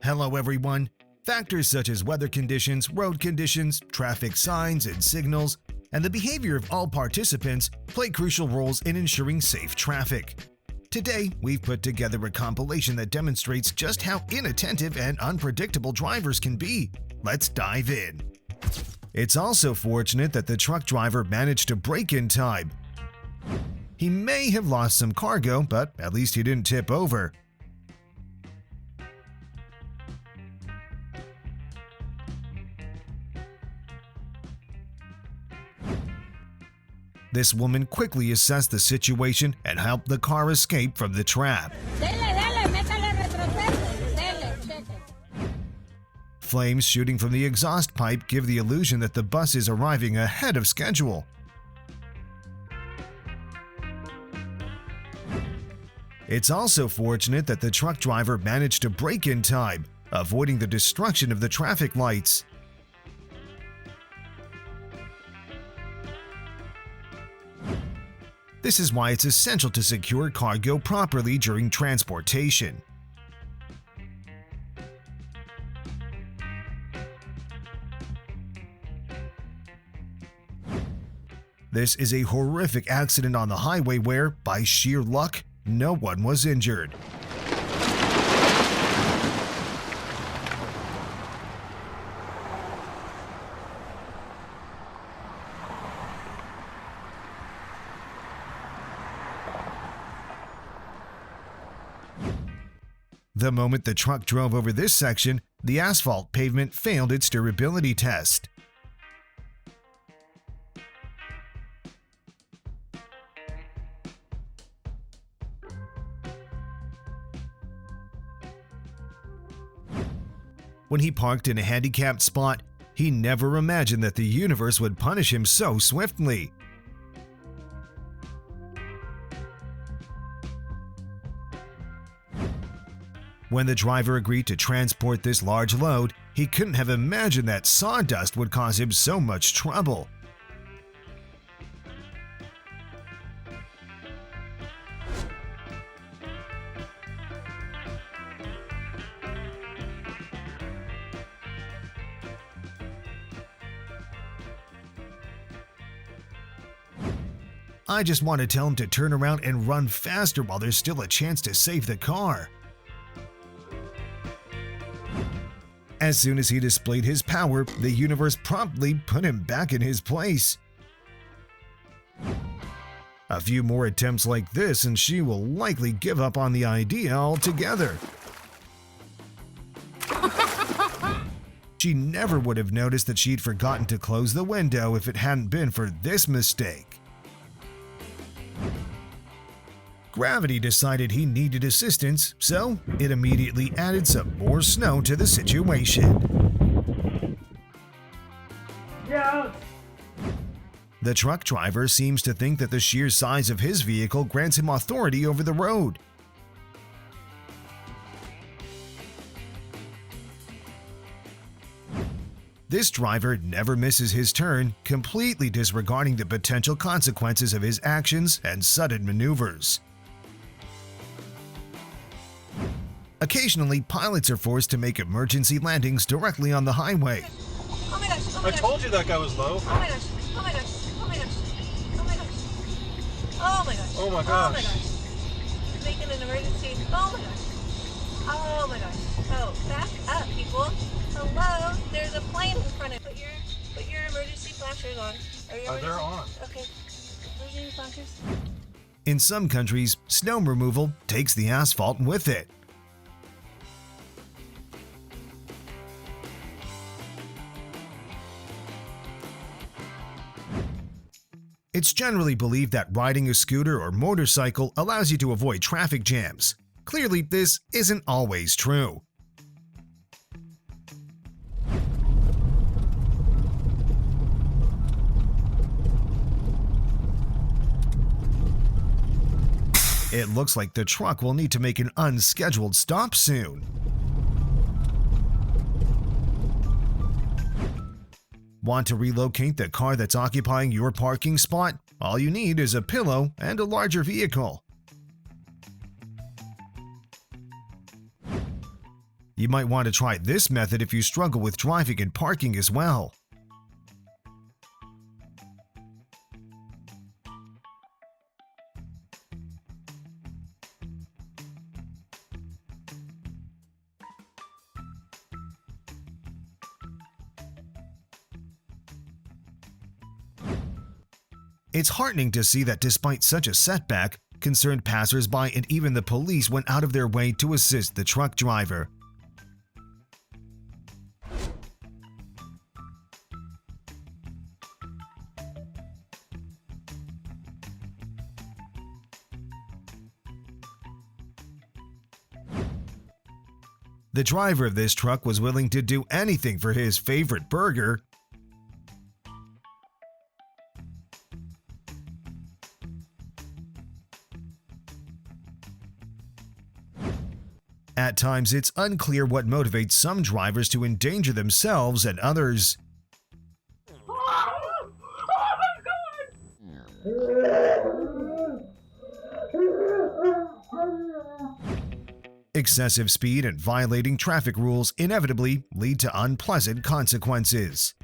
Hello everyone! Factors such as weather conditions, road conditions, traffic signs and signals, and the behavior of all participants play crucial roles in ensuring safe traffic. Today, we've put together a compilation that demonstrates just how inattentive and unpredictable drivers can be. Let's dive in. It's also fortunate that the truck driver managed to brake in time. He may have lost some cargo, but at least he didn't tip over. This woman quickly assessed the situation and helped the car escape from the trap. Flames shooting from the exhaust pipe give the illusion that the bus is arriving ahead of schedule. It's also fortunate that the truck driver managed to brake in time, avoiding the destruction of the traffic lights. This is why it's essential to secure cargo properly during transportation. This is a horrific accident on the highway where, by sheer luck, no one was injured. The moment the truck drove over this section, the asphalt pavement failed its durability test. When he parked in a handicapped spot, he never imagined that the universe would punish him so swiftly. When the driver agreed to transport this large load, he couldn't have imagined that sawdust would cause him so much trouble. I just want to tell him to turn around and run faster while there's still a chance to save the car. As soon as he displayed his power, the universe promptly put him back in his place. A few more attempts like this and she will likely give up on the idea altogether. She never would have noticed that she'd forgotten to close the window if it hadn't been for this mistake. Gravity decided he needed assistance, so it immediately added some more snow to the situation. Yeah. The truck driver seems to think that the sheer size of his vehicle grants him authority over the road. This driver never misses his turn, completely disregarding the potential consequences of his actions and sudden maneuvers. Occasionally, pilots are forced to make emergency landings directly on the highway. Oh my gosh, oh my I gosh. told you that guy was low. Oh my gosh, oh my gosh, oh my gosh, oh my gosh. Oh my gosh. Oh my Oh my gosh. gosh. You're making an emergency. Oh my gosh. Oh my gosh. Oh, back up, people. Hello, there's a plane in front of you. Put your emergency flashers on. They're on. Okay. Those are your flashers. In some countries, snow removal takes the asphalt with it. It's generally believed that riding a scooter or motorcycle allows you to avoid traffic jams. Clearly, this isn't always true. It looks like the truck will need to make an unscheduled stop soon. Want to relocate the car that's occupying your parking spot? All you need is a pillow and a larger vehicle. You might want to try this method if you struggle with driving and parking as well. It's heartening to see that despite such a setback, concerned passersby and even the police went out of their way to assist the truck driver. The driver of this truck was willing to do anything for his favorite burger. At times, it's unclear what motivates some drivers to endanger themselves and others. Excessive speed and violating traffic rules inevitably lead to unpleasant consequences.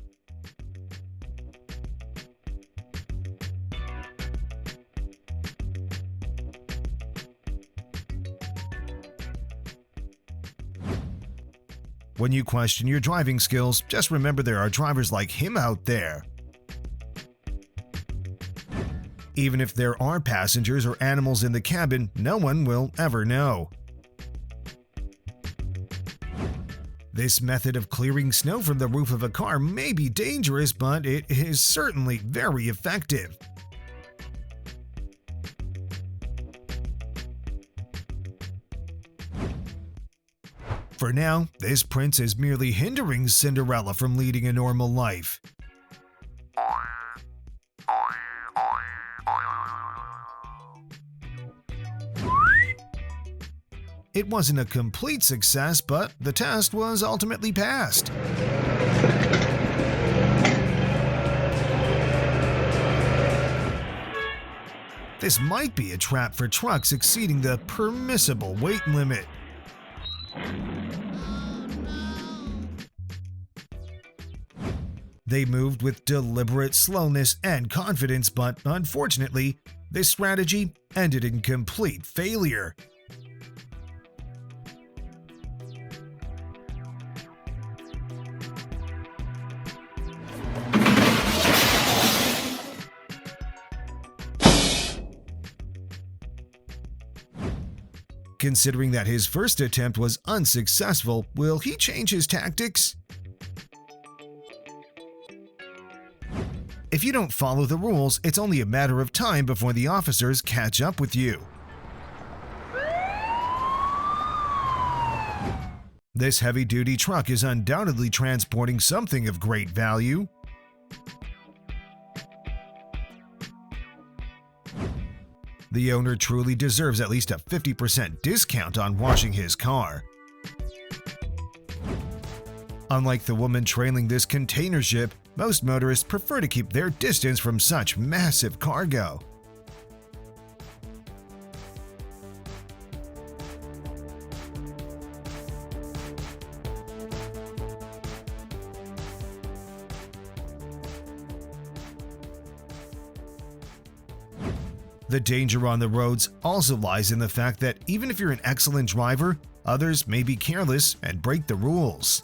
When you question your driving skills, just remember there are drivers like him out there. Even if there are passengers or animals in the cabin, no one will ever know. This method of clearing snow from the roof of a car may be dangerous, but it is certainly very effective. For now, this prince is merely hindering Cinderella from leading a normal life. It wasn't a complete success, but the test was ultimately passed. This might be a trap for trucks exceeding the permissible weight limit. They moved with deliberate slowness and confidence, but unfortunately, this strategy ended in complete failure. Considering that his first attempt was unsuccessful, will he change his tactics? If you don't follow the rules, it's only a matter of time before the officers catch up with you. This heavy-duty truck is undoubtedly transporting something of great value. The owner truly deserves at least a 50% discount on washing his car. Unlike the woman trailing this container ship, most motorists prefer to keep their distance from such massive cargo. The danger on the roads also lies in the fact that even if you're an excellent driver, others may be careless and break the rules.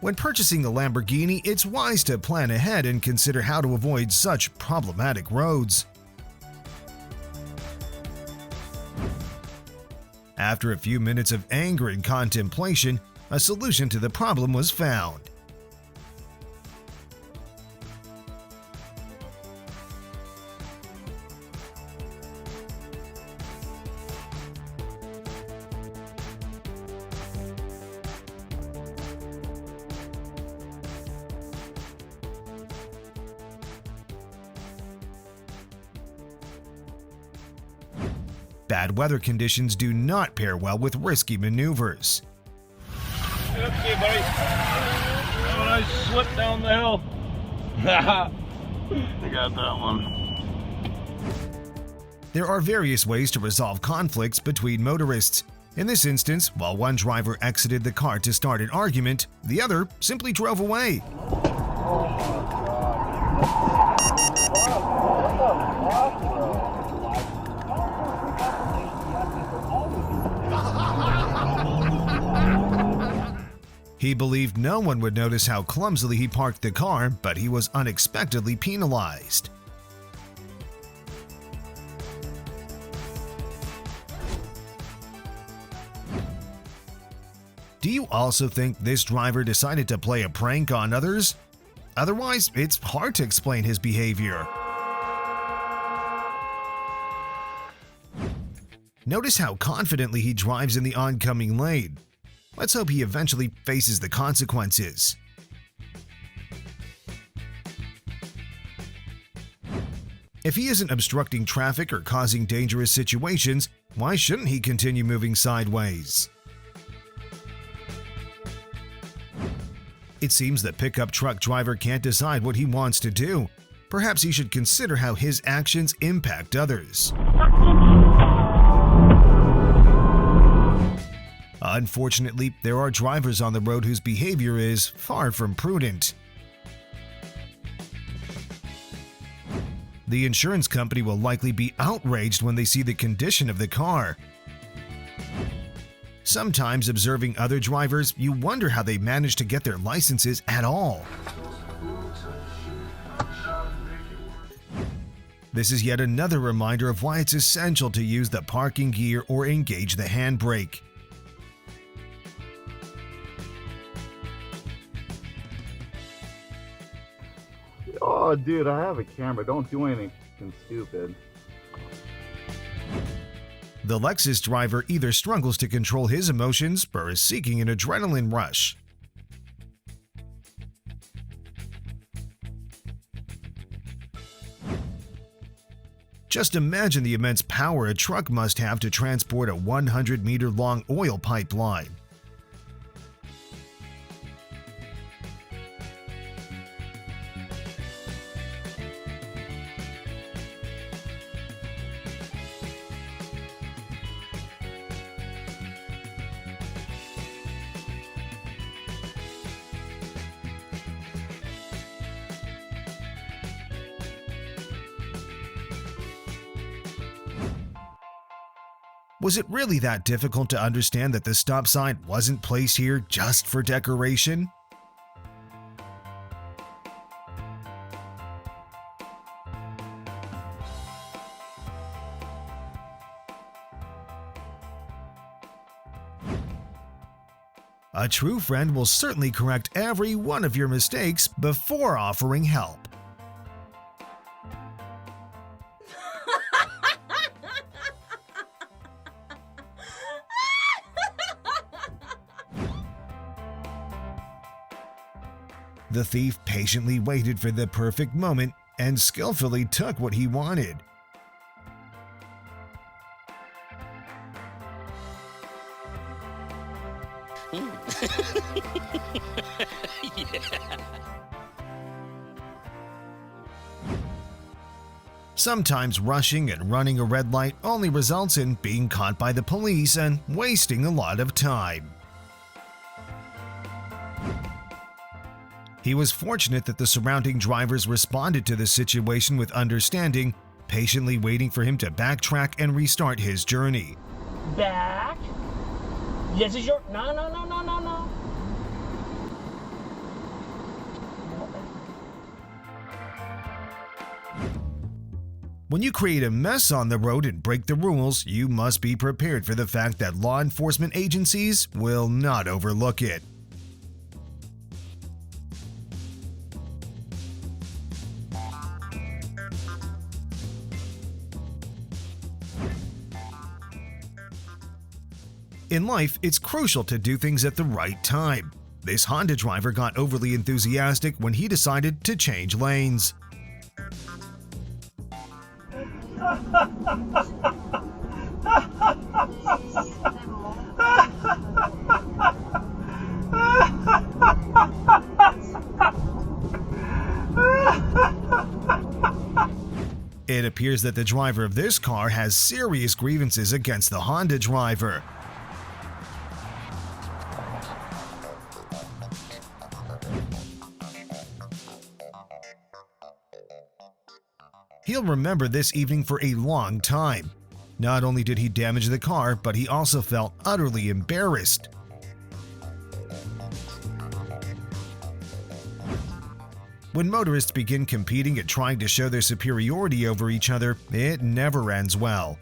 When purchasing a Lamborghini, it's wise to plan ahead and consider how to avoid such problematic roads. After a few minutes of anger and contemplation, a solution to the problem was found. Bad weather conditions do not pair well with risky maneuvers. Okay, buddy. Oh, nice slip down the hill. I got that one. There are various ways to resolve conflicts between motorists. In this instance, while one driver exited the car to start an argument, the other simply drove away. He believed no one would notice how clumsily he parked the car, but he was unexpectedly penalized. Do you also think this driver decided to play a prank on others? Otherwise, it's hard to explain his behavior. Notice how confidently he drives in the oncoming lane. Let's hope he eventually faces the consequences. If he isn't obstructing traffic or causing dangerous situations, why shouldn't he continue moving sideways? It seems the pickup truck driver can't decide what he wants to do. Perhaps he should consider how his actions impact others. Unfortunately, there are drivers on the road whose behavior is far from prudent. The insurance company will likely be outraged when they see the condition of the car. Sometimes observing other drivers, you wonder how they manage to get their licenses at all. This is yet another reminder of why it's essential to use the parking gear or engage the handbrake. Oh, dude, I have a camera. Don't do anything stupid. The Lexus driver either struggles to control his emotions or is seeking an adrenaline rush. Just imagine the immense power a truck must have to transport a 100-meter-long oil pipeline. Was it really that difficult to understand that the stop sign wasn't placed here just for decoration? A true friend will certainly correct every one of your mistakes before offering help. The thief patiently waited for the perfect moment and skillfully took what he wanted. Sometimes rushing and running a red light only results in being caught by the police and wasting a lot of time. He was fortunate that the surrounding drivers responded to the situation with understanding, patiently waiting for him to backtrack and restart his journey. Back. This is your... No. When you create a mess on the road and break the rules, you must be prepared for the fact that law enforcement agencies will not overlook it. In life, it's crucial to do things at the right time. This Honda driver got overly enthusiastic when he decided to change lanes. It appears that the driver of this car has serious grievances against the Honda driver. He'll remember this evening for a long time. Not only did he damage the car, but he also felt utterly embarrassed. When motorists begin competing and trying to show their superiority over each other, it never ends well.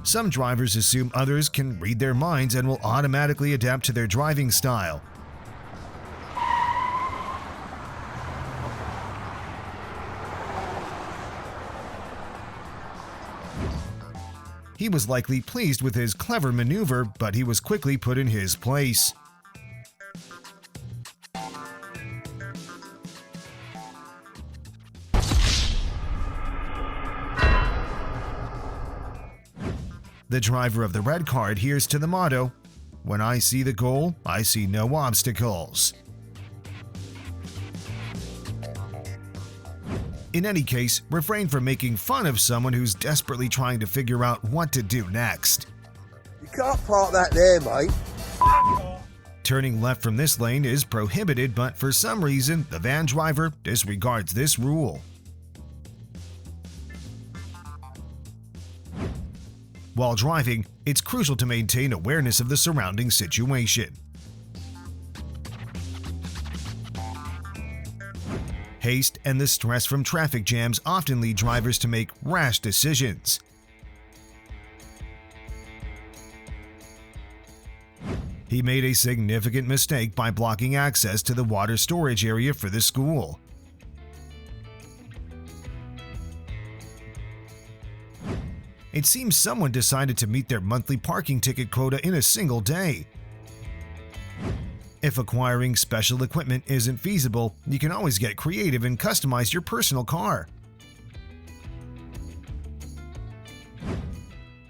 Some drivers assume others can read their minds and will automatically adapt to their driving style. He was likely pleased with his clever maneuver, but he was quickly put in his place. The driver of the red car adheres to the motto, "When I see the goal, I see no obstacles." In any case, refrain from making fun of someone who's desperately trying to figure out what to do next. You can't park that there, mate. Turning left from this lane is prohibited, but for some reason, the van driver disregards this rule. While driving, it's crucial to maintain awareness of the surrounding situation. Haste and the stress from traffic jams often lead drivers to make rash decisions. He made a significant mistake by blocking access to the water storage area for the school. It seems someone decided to meet their monthly parking ticket quota in a single day. If acquiring special equipment isn't feasible, you can always get creative and customize your personal car.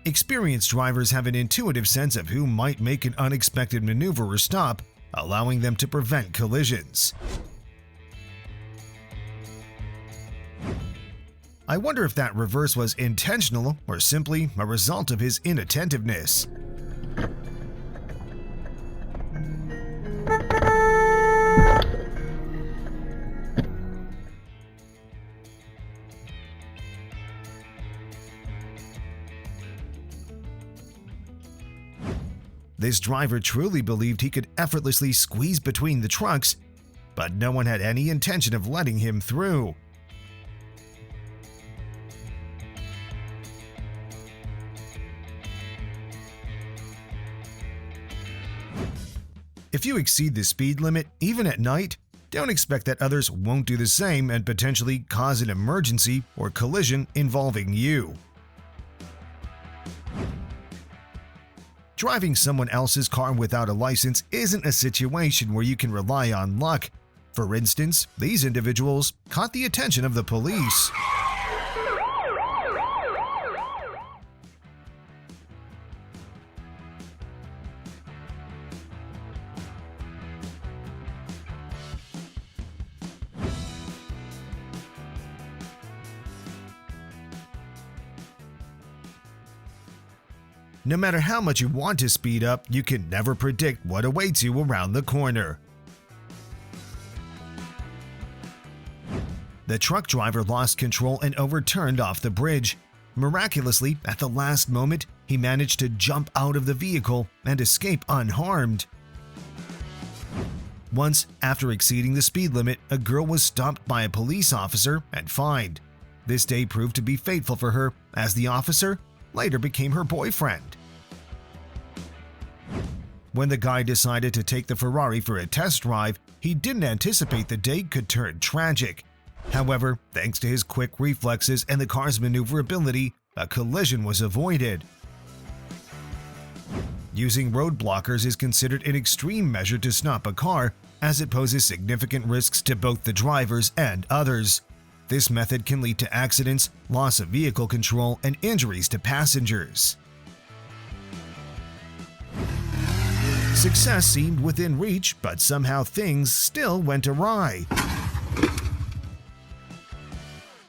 Experienced drivers have an intuitive sense of who might make an unexpected maneuver or stop, allowing them to prevent collisions. I wonder if that reverse was intentional or simply a result of his inattentiveness. This driver truly believed he could effortlessly squeeze between the trucks, but no one had any intention of letting him through. If you exceed the speed limit, even at night, don't expect that others won't do the same and potentially cause an emergency or collision involving you. Driving someone else's car without a license isn't a situation where you can rely on luck. For instance, these individuals caught the attention of the police. No matter how much you want to speed up, you can never predict what awaits you around the corner. The truck driver lost control and overturned off the bridge. Miraculously, at the last moment, he managed to jump out of the vehicle and escape unharmed. Once, after exceeding the speed limit, a girl was stopped by a police officer and fined. This day proved to be fateful for her, as the officer later became her boyfriend. When the guy decided to take the Ferrari for a test drive, he didn't anticipate the day could turn tragic. However, thanks to his quick reflexes and the car's maneuverability, a collision was avoided. Using road blockers is considered an extreme measure to stop a car, as it poses significant risks to both the drivers and others. This method can lead to accidents, loss of vehicle control, and injuries to passengers. Success seemed within reach, but somehow things still went awry.